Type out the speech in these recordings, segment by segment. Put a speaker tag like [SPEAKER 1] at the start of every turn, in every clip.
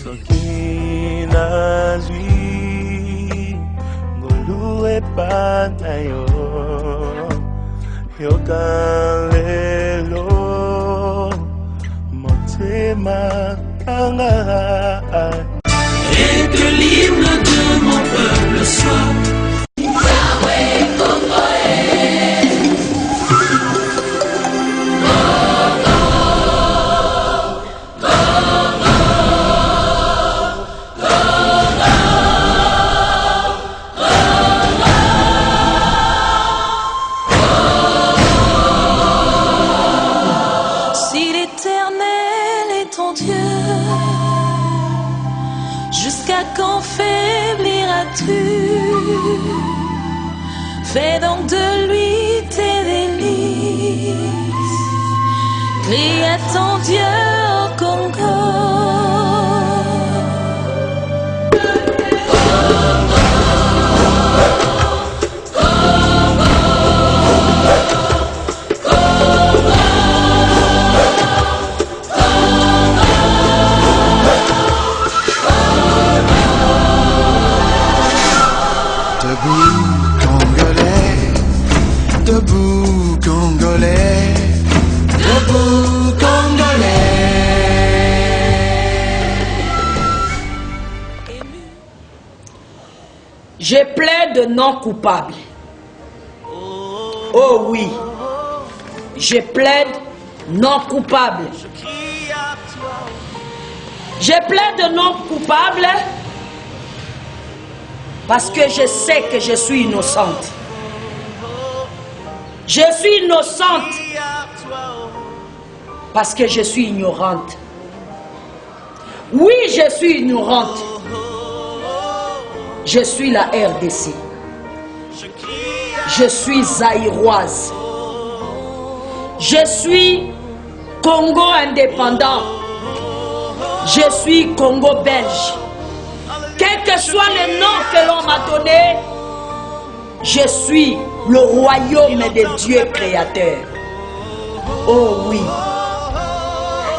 [SPEAKER 1] Soki nazwi ngolue panayo yoka lelo motema kanga.
[SPEAKER 2] Et que l'hymne de mon peuple soit
[SPEAKER 3] quand faibliras-tu? Fais donc de lui tes délices. Crie à ton Dieu au Congo.
[SPEAKER 4] Debout Congolais, debout Congolais.
[SPEAKER 5] Je plaide non coupable. Oh oui, je plaide non coupable. Je plaide non coupable parce que je sais que je suis innocente. Je suis innocente parce que je suis ignorante. Oui, je suis ignorante. Je suis la RDC. Je suis zaïroise. Je suis Congo indépendant. Je suis Congo belge. Quel que soit le nom que l'on m'a donné, je suis le royaume des dieux créateurs. Oh oui.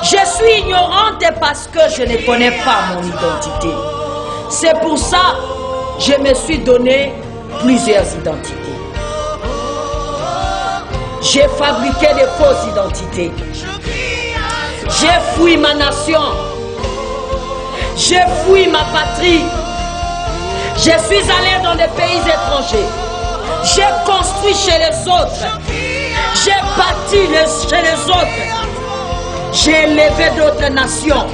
[SPEAKER 5] Je suis ignorante parce que je ne connais pas mon identité. C'est pour ça que je me suis donné plusieurs identités. J'ai fabriqué des fausses identités. J'ai fui ma nation. J'ai fui ma patrie. Je suis allé dans des pays étrangers. J'ai construit chez les autres. J'ai bâti chez les autres. J'ai élevé d'autres nations.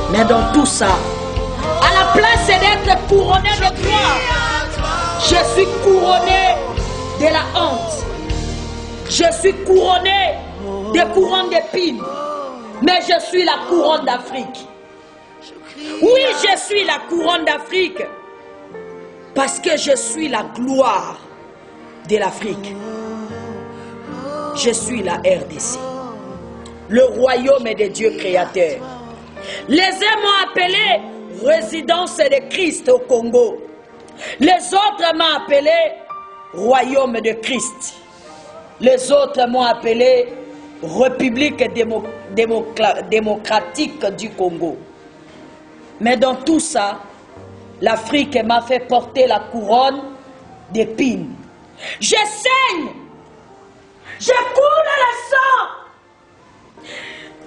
[SPEAKER 5] Mais dans tout ça, à la place d'être couronné de gloire, je suis couronné de la honte. Je suis couronné des couronnes d'épines. Mais je suis la couronne d'Afrique. Oui, je suis la couronne d'Afrique. Parce que je suis la gloire de l'Afrique. Je suis la RDC. Le royaume des dieux créateurs. Les uns m'ont appelé résidence de Christ au Congo. Les autres m'ont appelé royaume de Christ. Les autres m'ont appelé République démocratique du Congo. Mais dans tout ça, l'Afrique m'a fait porter la couronne d'épines. Je saigne. Je coule le sang.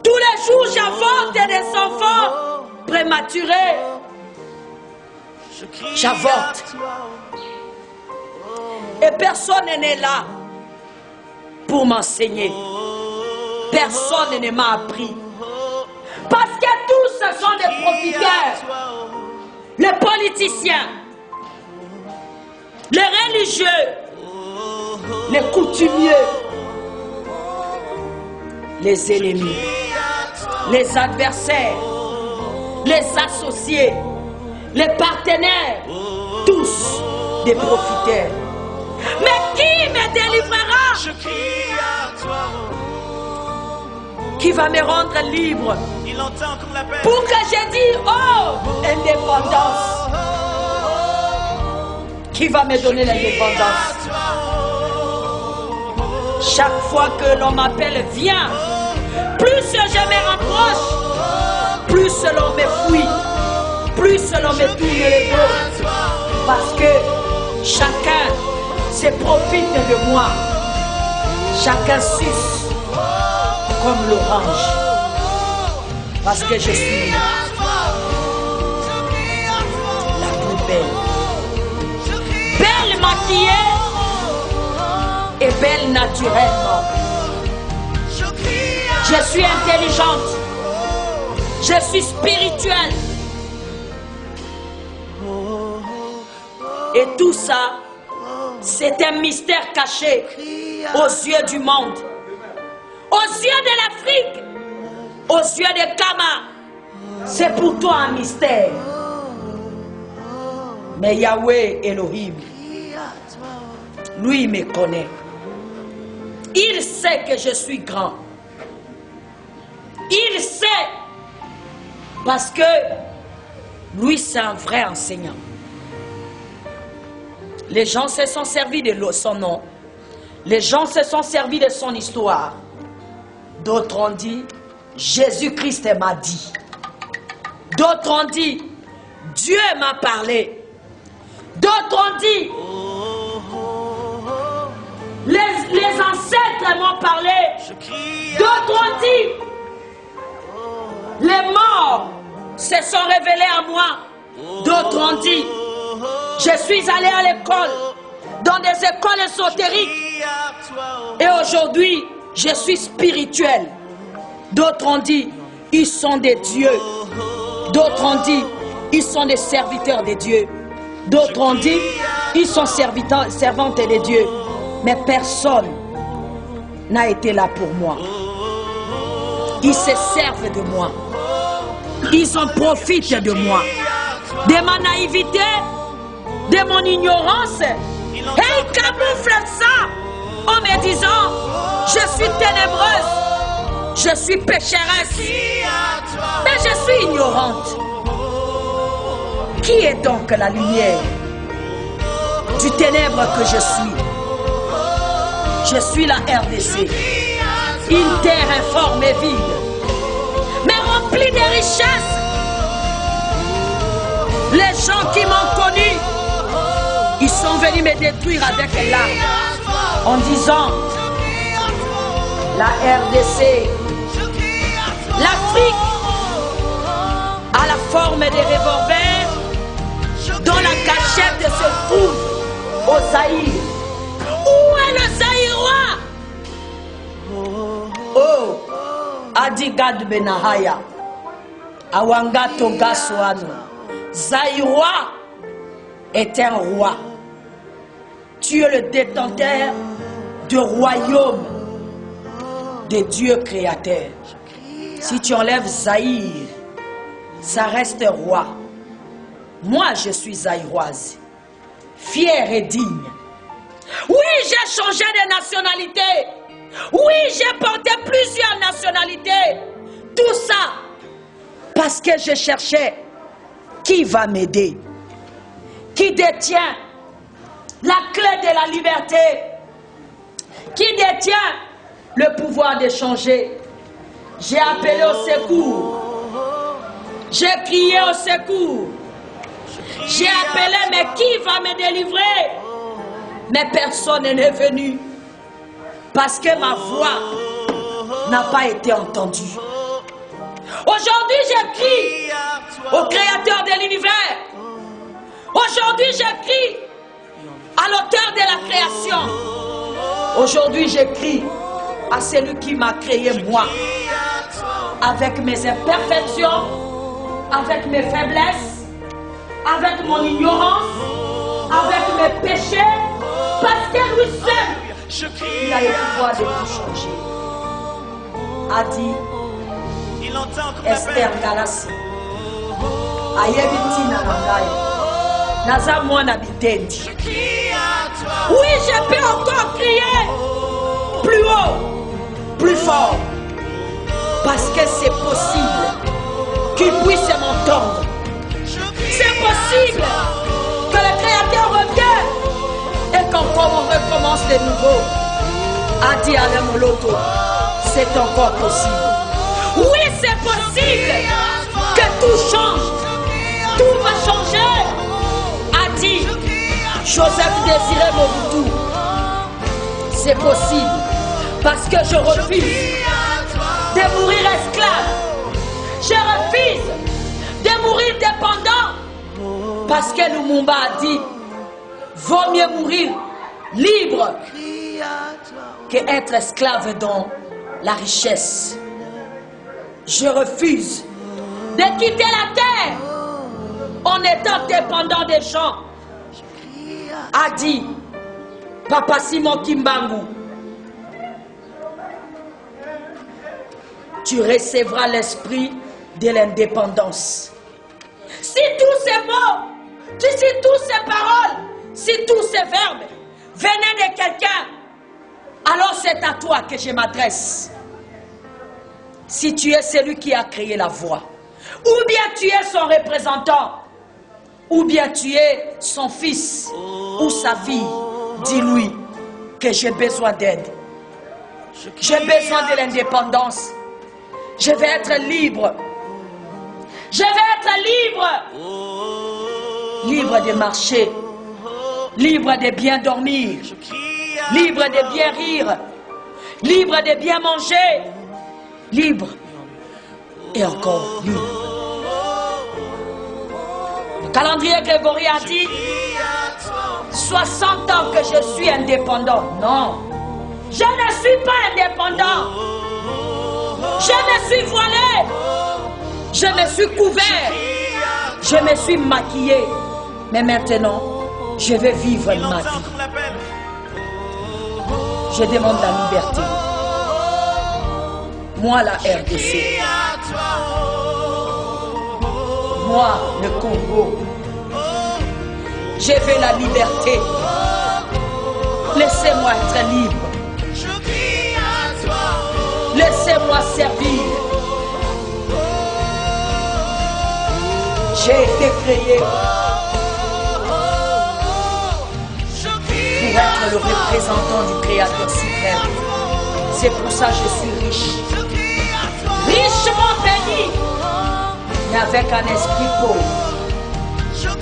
[SPEAKER 5] Tous les jours, j'avorte des enfants prématurés. J'avorte. Et personne n'est là pour m'enseigner. Personne ne m'a appris. Parce que tous ce sont des profiteurs. Les politiciens, les religieux, les coutumiers, les ennemis, les adversaires, les associés, les partenaires, tous des profiteurs. Mais qui me délivrera? Je crie à toi. Qui va me rendre libre? Il entend comme l'appel. Pour que je dise, oh, indépendance. Qui va me donner l'indépendance? Chaque fois que l'on m'appelle, viens. Plus je me rapproche, plus l'on me fuit, plus l'on me tourne le dos. Parce que chacun se profite de moi. Chacun suce comme l'orange. Parce que je suis la plus belle. Belle maquillée et belle naturellement. Je suis intelligente. Je suis spirituelle. Et tout ça, c'est un mystère caché aux yeux du monde, aux yeux de l'Afrique, aux yeux de Kama. C'est pour toi un mystère. Mais Yahweh Elohim, lui me connaît. Il sait que je suis grand. Il sait. Parce que lui, c'est un vrai enseignant. Les gens se sont servis de son nom. Les gens se sont servis de son histoire. D'autres ont dit, Jésus-Christ m'a dit. D'autres ont dit, Dieu m'a parlé. D'autres ont dit, les ancêtres m'ont parlé. D'autres ont dit, les morts se sont révélés à moi. D'autres ont dit, je suis allé à l'école, dans des écoles ésotériques. Et aujourd'hui, je suis spirituel. D'autres ont dit, ils sont des dieux. D'autres ont dit, ils sont des serviteurs des dieux. D'autres ont dit, ils sont servantes des dieux. Mais personne n'a été là pour moi. Ils se servent de moi. Ils en profitent de moi. De ma naïveté, de mon ignorance. Et ils camouflent ça en me disant, je suis ténébreuse, je suis pécheresse, mais je suis ignorante. Qui est donc la lumière du ténèbre que je suis? Je suis la RDC, une terre informe et vide, mais remplie de richesses. Les gens qui m'ont connu, ils sont venus me détruire avec l'arme en disant, la RDC, l'Afrique a la forme des revolvers dont la cachette se trouve au Zaïre. Où est le Zaïrois? Oh, Adigad Benahaya, Awangato Gaswano. Zaïrois est un roi. Tu es le détenteur du royaume de Dieu créateur. Si tu enlèves Zaïre, ça reste roi. Moi, je suis zaïroise, fière et digne. Oui, j'ai changé de nationalité. Oui, j'ai porté plusieurs nationalités. Tout ça parce que je cherchais qui va m'aider, qui détient la clé de la liberté, qui détient le pouvoir de changer. J'ai appelé au secours. J'ai crié au secours. J'ai appelé, mais qui va me délivrer? Mais personne n'est venu. Parce que ma voix n'a pas été entendue. Aujourd'hui, je crie au Créateur de l'univers. Aujourd'hui, je crie à l'auteur de la création. Aujourd'hui, je crie à celui qui m'a créé moi. Avec mes imperfections, avec mes faiblesses, avec mon ignorance, avec mes péchés, parce que lui seul, il a le pouvoir de tout changer. A dit Esther Galassi, Ayebitina Nangai, Naza Mwana Bitendi. Oui, je peux encore crier plus haut, plus fort, parce que c'est possible qu'il puisse m'entendre. C'est possible que le Créateur revienne et qu'encore on recommence de nouveau. A dit Alain Moloto, c'est encore possible. Oui, c'est possible que Désiré Mobutu, c'est possible parce que je refuse de mourir esclave. Je refuse de mourir dépendant parce que Lumumba a dit vaut mieux mourir libre qu'être esclave dans la richesse. Je refuse de quitter la terre en étant dépendant des gens, a dit Papa Simon Kimbangu. Tu recevras l'esprit de l'indépendance. Si tous ces mots, si toutes ces paroles, si tous ces verbes venaient de quelqu'un, alors c'est à toi que je m'adresse. Si tu es celui qui a créé la voix, ou bien tu es son représentant, ou bien tu es son fils ou sa fille, dis-lui que j'ai besoin d'aide. J'ai besoin de l'indépendance. Je vais être libre. Je vais être libre. Libre de marcher. Libre de bien dormir. Libre de bien rire. Libre de bien manger. Libre. Et encore libre. Le calendrier grégorien a dit 60 ans que je suis indépendant. Non. Je ne suis pas indépendant. Je me suis voilé. Je me suis couvert. Je me suis maquillé. Mais maintenant, je vais vivre ma vie. Je demande la liberté. Moi, la RDC. Moi, le Congo. Je veux la liberté. Laissez-moi être libre. Laissez-moi servir. J'ai été créé pour être le représentant du Créateur suprême. C'est pour ça que je suis riche. Richement béni, mais avec un esprit pauvre.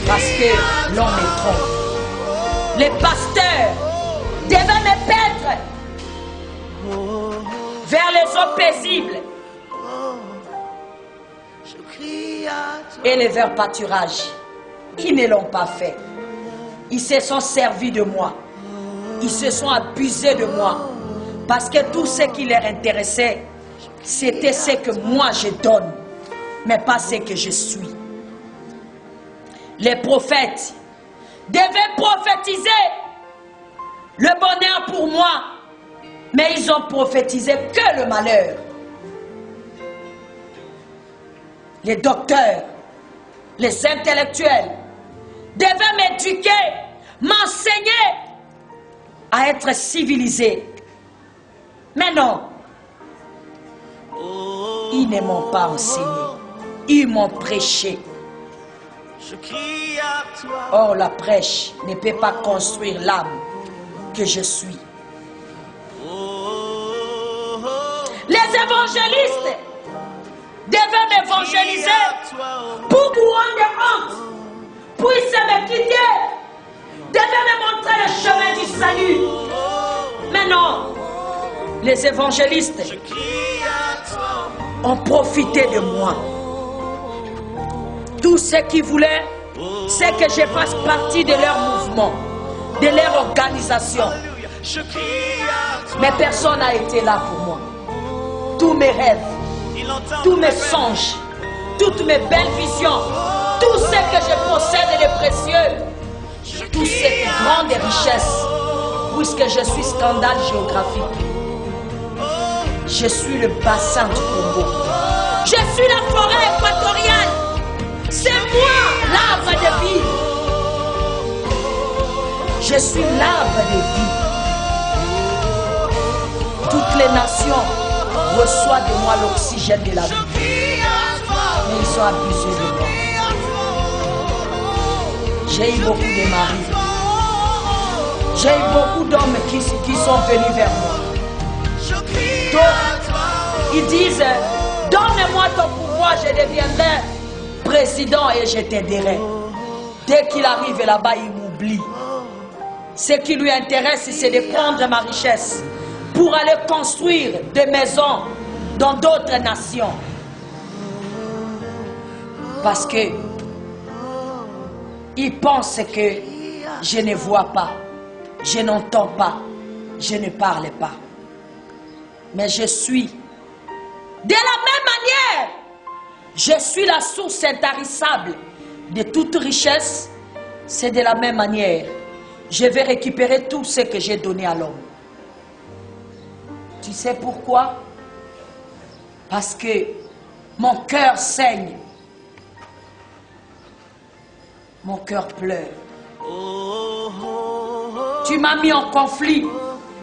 [SPEAKER 5] Parce que l'on me trompe. Les pasteurs devaient me paître vers les eaux paisibles et les vers pâturages. Ils ne l'ont pas fait. Ils se sont servis de moi. Ils se sont abusés de moi. Parce que tout ce qui leur intéressait, c'était ce que moi je donne, mais pas ce que je suis. Les prophètes devaient prophétiser le bonheur pour moi, mais ils ont prophétisé que le malheur. Les docteurs, les intellectuels devaient m'éduquer, m'enseigner à être civilisé. Mais non, ils ne m'ont pas enseigné, ils m'ont prêché. Or, la prêche ne peut pas construire l'âme que je suis. Les évangélistes devaient m'évangéliser pour couronne de honte, puissent me quitter, devaient me montrer le chemin du salut. Mais non, les évangélistes ont profité de moi. Tout ce qu'ils voulaient, c'est que je fasse partie de leur mouvement, de leur organisation. Mais personne n'a été là pour moi. Tous mes rêves, tous mes songes, toutes mes belles visions, tout ce que je possède de précieux, toute cette grande richesse, puisque je suis scandale géographique. Je suis le bassin du Congo. Je suis la forêt équatoriale. C'est moi l'arbre de vie. Je suis l'arbre de vie. Toutes les nations reçoivent de moi l'oxygène de la vie. Mais ils sont abusés de moi. J'ai eu beaucoup de maris. J'ai eu beaucoup d'hommes qui sont venus vers moi. Donc, ils disent, donne-moi ton pouvoir, je deviendrai président et je t'aiderai. Dès qu'il arrive là-bas, il m'oublie. Ce qui lui intéresse, c'est de prendre ma richesse pour aller construire des maisons dans d'autres nations. Parce que il pense que je ne vois pas, je n'entends pas, je ne parle pas. Mais je suis, de la même manière, je suis la source intarissable de toute richesse. C'est de la même manière, je vais récupérer tout ce que j'ai donné à l'homme. Tu sais pourquoi? Parce que mon cœur saigne. Mon cœur pleure. Tu m'as mis en conflit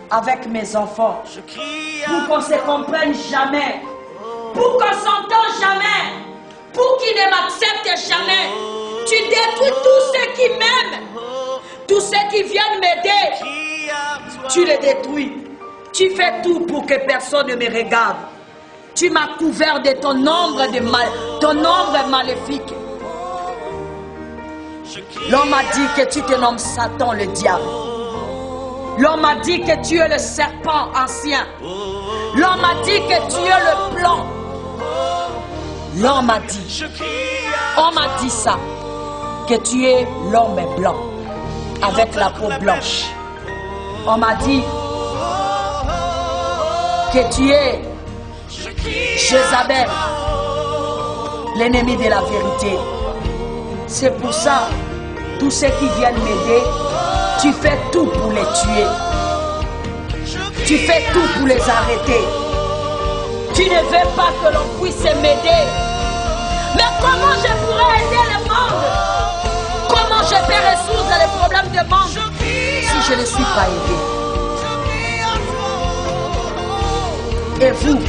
[SPEAKER 5] avec mes enfants pour qu'on ne se comprenne jamais, pour qu'on ne s'entende jamais, pour qu'ils ne m'acceptent jamais. Tu détruis tous ceux qui m'aiment, tous ceux qui viennent m'aider. Tu les détruis. Tu fais tout pour que personne ne me regarde. Tu m'as couvert de ton ombre maléfique. L'homme m'a dit que tu te nommes Satan, le diable. L'homme m'a dit que tu es le serpent ancien. L'homme m'a dit que tu es le plan. L'homme m'a dit, on m'a dit ça, que tu es l'homme blanc, avec la peau blanche. On m'a dit que tu es Jézabel, l'ennemi de la vérité. C'est pour ça, tous ceux qui viennent m'aider, tu fais tout pour les tuer. Tu fais tout pour les arrêter. Tu ne veux pas que l'on puisse m'aider. Mais comment je pourrais aider le monde? Comment je peux résoudre les problèmes du monde si je ne suis pas aidé? Et vous,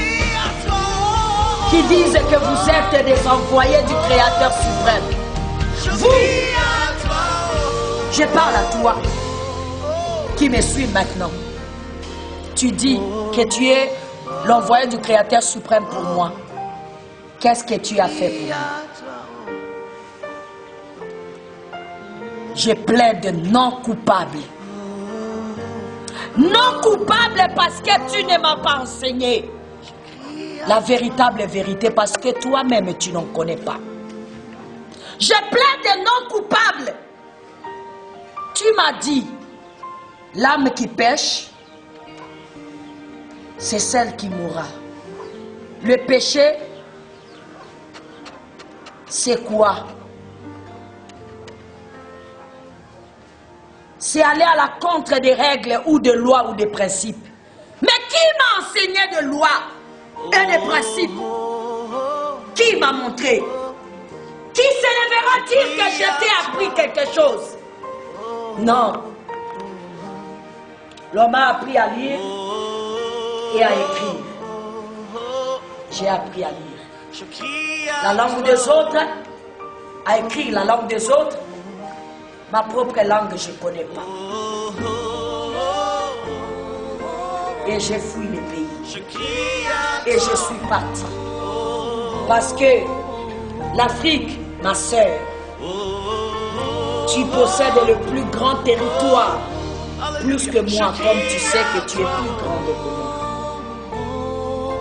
[SPEAKER 5] qui disent que vous êtes des envoyés du Créateur suprême, vous, je parle à toi, qui me suis maintenant. Tu dis que tu es l'envoyé du Créateur suprême pour moi. Qu'est-ce que tu as fait pour moi? Je plaide non coupable. Non coupable parce que tu ne m'as pas enseigné la véritable vérité, parce que toi-même tu n'en connais pas. Je plaide non coupable. Tu m'as dit, l'âme qui pêche, c'est celle qui mourra. Le péché, c'est quoi? C'est aller à la contre des règles ou des lois ou des principes. Mais qui m'a enseigné de lois et de principes? Qui m'a montré? Qui se lèvera dire que je t'ai appris quelque chose? Non. L'homme a appris à lire et à écrire. J'ai appris à lire la langue des autres, à écrire la langue des autres. Ma propre langue, je ne connais pas. Et j'ai fui le pays. Et je suis parti. Parce que l'Afrique, ma sœur, tu possèdes le plus grand territoire, plus que moi, comme tu sais que tu es plus grande que moi.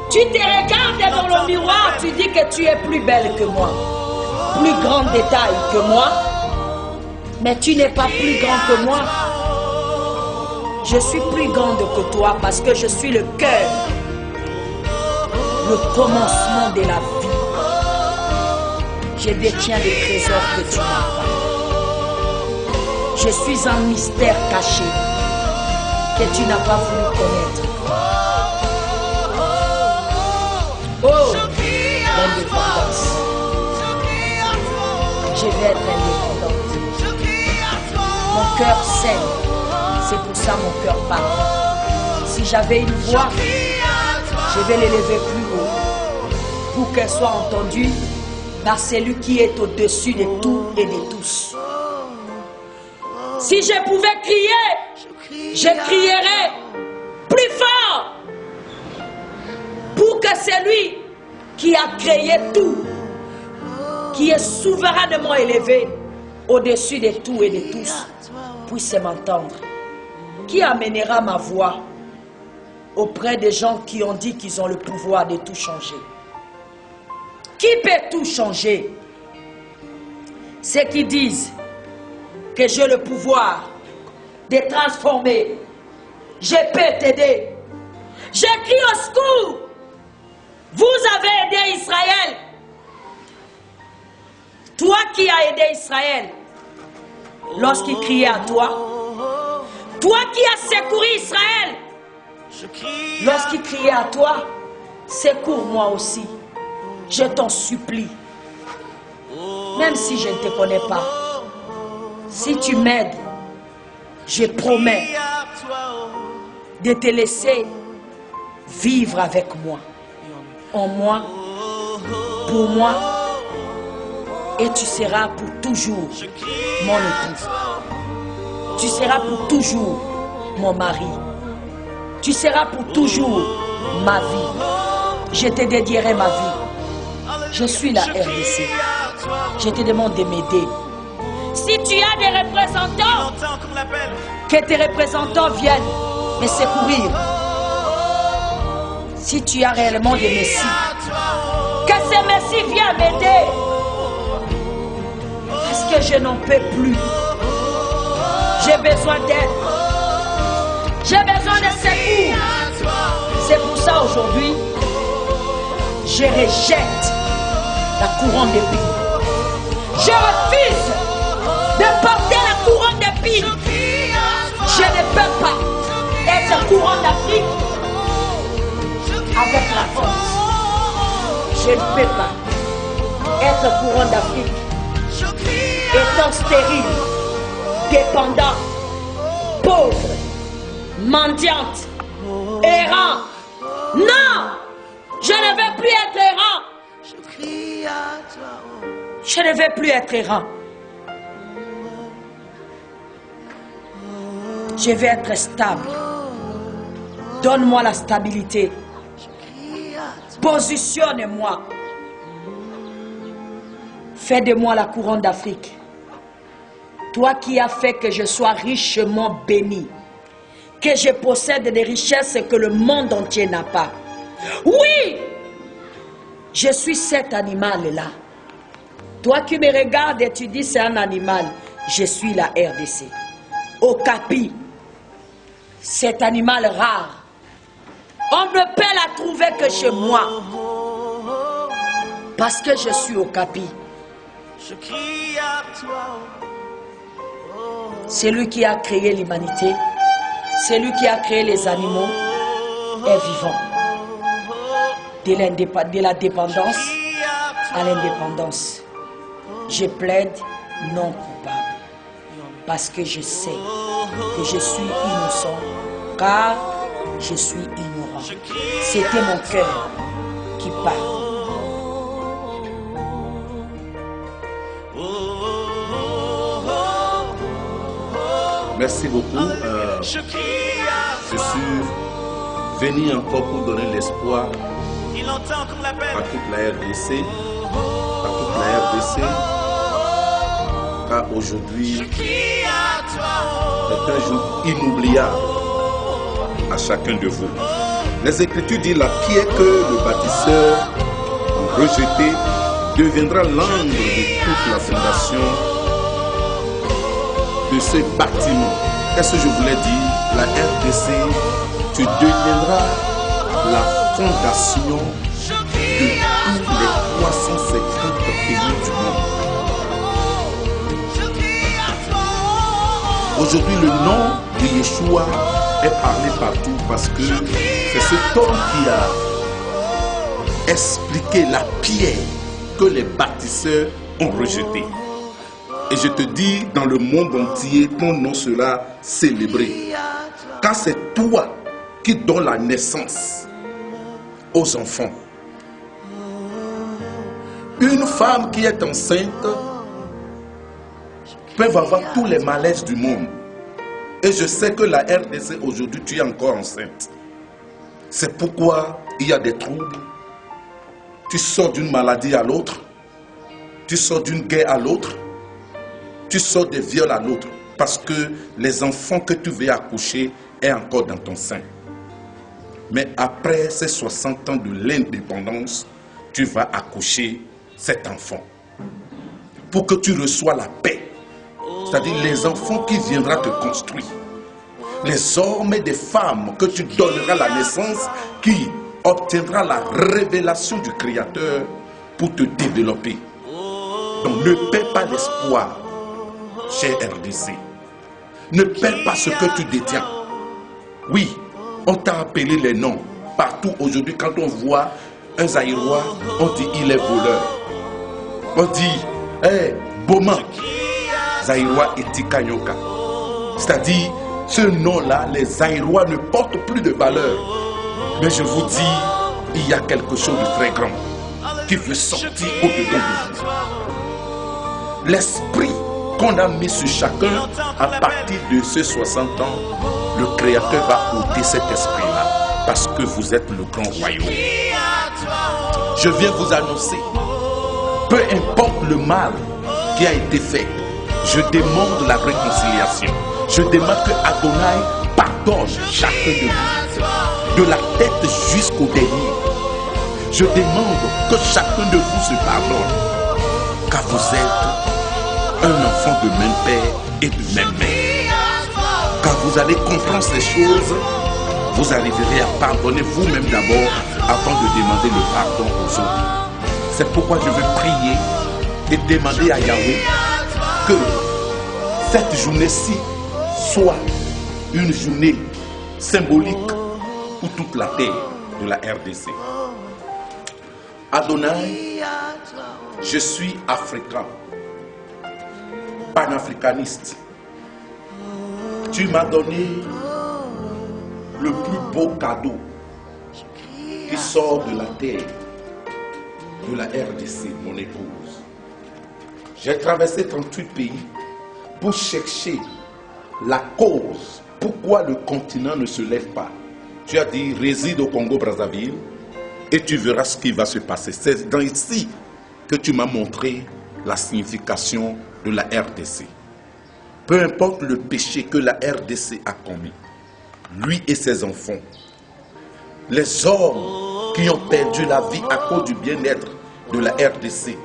[SPEAKER 5] Tu te regardes dans le miroir, tu dis que tu es plus belle que moi, plus grande de taille que moi, mais tu n'es pas plus grand que moi. Je suis plus grande que toi parce que je suis le cœur, le commencement de la vie. Je détiens les trésors que tu n'as pas. Je suis un mystère caché que tu n'as pas voulu connaître. Oh, l'indépendance. Je vais être indépendante. Mon cœur saigne. C'est pour ça mon cœur parle. Si j'avais une voix, je vais l'élever plus haut pour qu'elle soit entendue par celui qui est au-dessus de tout et de tous. Si je pouvais crier, je crierais plus fort pour que celui qui a créé tout, qui est souverainement élevé au-dessus de tout et de tous, puisse m'entendre. Qui amènera ma voix auprès des gens qui ont dit qu'ils ont le pouvoir de tout changer? Qui peut tout changer? Ceux qui disent que j'ai le pouvoir de transformer. Je peux t'aider. Je crie au secours. Vous avez aidé Israël. Toi qui as aidé Israël lorsqu'il criait à toi. Toi qui as secouru Israël lorsqu'il criait à toi. Secours-moi aussi. Je t'en supplie. Même si je ne te connais pas. Si tu m'aides, je promets de te laisser vivre avec moi. En moi, pour moi, et tu seras pour toujours mon époux. Tu seras pour toujours mon mari. Tu seras pour toujours ma vie. Je te dédierai ma vie. Je suis la RDC. Je te demande de m'aider. Si tu as des représentants, que tes représentants viennent me secourir. Si tu as réellement des messies, que ces messies viennent m'aider. Parce que je n'en peux plus. J'ai besoin d'aide. J'ai besoin de secours. C'est pour ça aujourd'hui, je rejette la couronne d'épines. Je refuse de porter la couronne d'épines. Je ne peux pas être couronne d'Afrique avec la honte. Je ne peux pas être couronne d'Afrique étant stérile, dépendant, pauvre, mendiante, errant. Non! Je ne veux plus être errant. Je ne veux plus être errant. Je veux être stable. Donne-moi la stabilité. Positionne-moi. Fais de moi la couronne d'Afrique. Toi qui as fait que je sois richement béni. Que je possède des richesses que le monde entier n'a pas. Oui! Je suis cet animal-là. Toi qui me regardes et tu dis c'est un animal. Je suis la RDC. Okapi. Cet animal rare. On ne peut la trouver que chez moi. Parce que je suis Okapi. C'est lui qui a créé l'humanité. C'est lui qui a créé les animaux et vivants. De la dépendance à l'indépendance. Je plaide non coupable. Parce que je sais que je suis innocent. Car je suis ignorant. C'était mon cœur qui parle.
[SPEAKER 6] Merci beaucoup. Je suis venu encore pour donner l'espoir à toute la RDC. Car aujourd'hui est un jour inoubliable à chacun de vous. Les Écritures disent la pierre que le bâtisseur a rejetée deviendra l'angle de toute la fondation de ce bâtiment. Qu'est-ce que je voulais dire? La RDC, tu deviendras la fondation de tous les 350 pays du monde. Aujourd'hui, le nom de Yeshua est parlé partout parce que c'est cet homme qui a expliqué la pierre que les bâtisseurs ont rejetée. Et je te dis, dans le monde entier, ton nom sera célébré. Car c'est toi qui donnes la naissance aux enfants. Une femme qui est enceinte peut avoir tous les malaises du monde. Et je sais que la RDC aujourd'hui, tu es encore enceinte. C'est pourquoi il y a des troubles. Tu sors d'une maladie à l'autre. Tu sors d'une guerre à l'autre. Tu sors des viols à l'autre. parce que les enfants que tu veux accoucher est encore dans ton sein. Mais après ces 60 ans de l'indépendance, tu vas accoucher cet enfant. Pour que tu reçois la paix. C'est-à-dire les enfants qui viendront te construire. Les hommes et des femmes que tu donneras la naissance, qui obtiendra la révélation du Créateur pour te développer. Donc ne perds pas l'espoir, cher RDC. Ne perds pas ce que tu détiens. Oui, on t'a appelé les noms. Partout aujourd'hui, quand on voit un Zaïrois, on dit il est voleur. On dit, hey, Boma, Zaïrois et Tikanyoka. C'est-à-dire, ce nom-là, les Zaïrois ne portent plus de valeur. Mais je vous dis, il y a quelque chose de très grand qui veut sortir au-dedans de vous. L'esprit qu'on a mis sur chacun à partir de ces 60 ans, le Créateur va ôter cet esprit-là parce que vous êtes le grand royaume. Je viens vous annoncer, peu importe le mal qui a été fait, je demande la réconciliation. Je demande que Adonai pardonne chacun de vous, de la tête jusqu'au dernier. Je demande que chacun de vous se pardonne, car vous êtes un enfant de même père et de même mère. Quand vous allez comprendre ces choses, vous arriverez à pardonner vous-même d'abord avant de demander le pardon aux autres. C'est pourquoi je veux prier et demander à Yahweh que cette journée-ci soit une journée symbolique pour toute la terre de la RDC. Adonai, je suis africain, panafricaniste. Tu m'as donné le plus beau cadeau qui sort de la terre de la RDC, mon épouse. J'ai traversé 38 pays pour chercher la cause, pourquoi le continent ne se lève pas. Tu as dit, réside au Congo-Brazzaville et tu verras ce qui va se passer. C'est dans ici que tu m'as montré la signification de la RDC. Peu importe le péché que la RDC a commis, lui et ses enfants, les hommes qui ont perdu la vie à cause du bien-être de la RDC,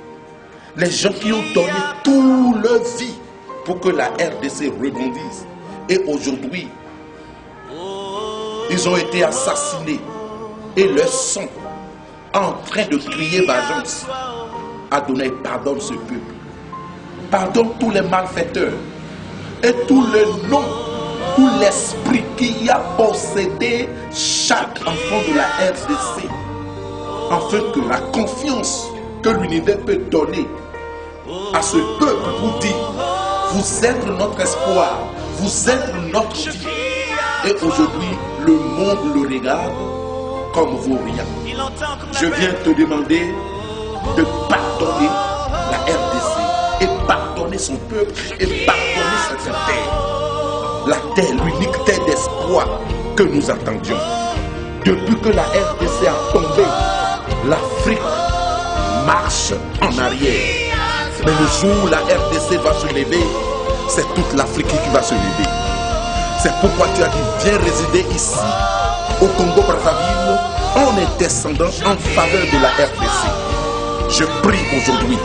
[SPEAKER 6] les gens qui ont donné toute leur vie pour que la RDC rebondisse. Et aujourd'hui, ils ont été assassinés et leur sang en train de crier vengeance. Adonai, pardonne ce peuple. Pardonne tous les malfaiteurs et tous les noms, tout l'esprit qui a possédé chaque enfant de la RDC, afin que la confiance que l'univers peut donner à ce peuple pour dire, vous êtes notre espoir, vous êtes notre vie. Et aujourd'hui, le monde le regarde comme vaut rien. Je viens te demander de pardonner la RDC et pardonner son peuple et pardonner cette terre. La terre, l'unique terre d'espoir que nous attendions. Depuis que la RDC a tombé, l'Afrique marche en arrière. Mais le jour où la RDC va se lever, c'est toute l'Afrique qui va se lever. C'est pourquoi tu as dit, viens résider ici, au Congo-Brazzaville, en descendant en faveur de la RDC. Je prie aujourd'hui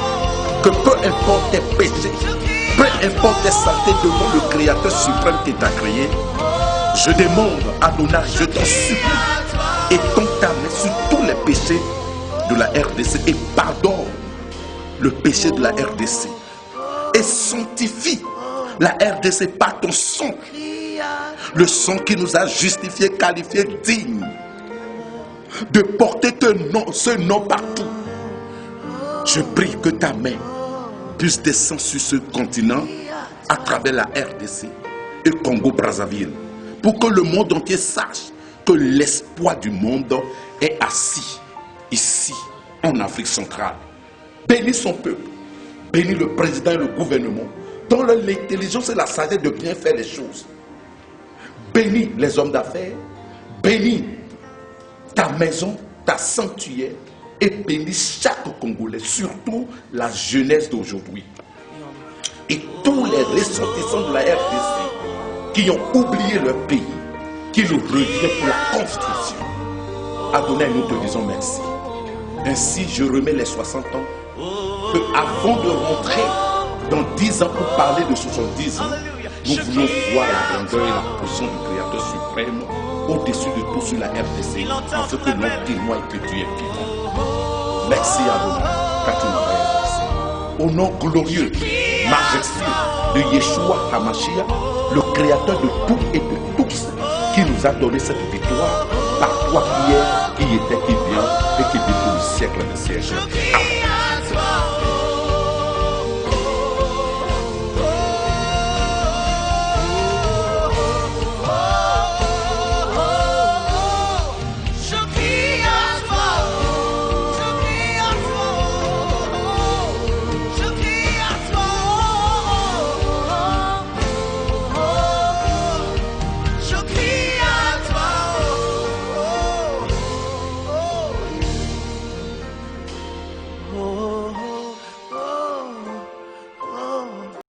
[SPEAKER 6] que peu importe tes péchés, peu importe tes saletés devant le Créateur suprême qui t'a créé, je demande, Adonai, je t'en supplie, étends ta main sur tous les péchés de la RDC et pardonne le péché de la RDC et sanctifie la RDC par ton sang, le sang qui nous a justifiés, qualifiés, dignes de porter ce nom partout. Je prie que ta main puisse descendre sur ce continent à travers la RDC et Congo-Brazzaville pour que le monde entier sache que l'espoir du monde est assis ici en Afrique centrale. Bénis son peuple, bénis le président et le gouvernement, dont l'intelligence et la sagesse de bien faire les choses. Bénis les hommes d'affaires, bénis ta maison, ta sanctuaire, et bénis chaque Congolais, surtout la jeunesse d'aujourd'hui. et tous les ressortissants de la RDC qui ont oublié leur pays, qui nous reviennent pour la construction. Adonai, nous te disons merci. Ainsi, je remets les 60 ans que avant de rentrer dans 10 ans pour parler de 70 ans, nous voulons voir la grandeur et la position du Créateur suprême au-dessus de tout sur la RDC, afin que l'on témoigne que tu es vivant. Merci Adonai, car tu m'as réalisé. Au nom glorieux, majestueux de Yeshua HaMashiach, le Créateur de tout et de tous, qui nous a donné cette victoire, par toi qui est, qui était, qui vient et qui vit pour le siècle des siècles. Amen.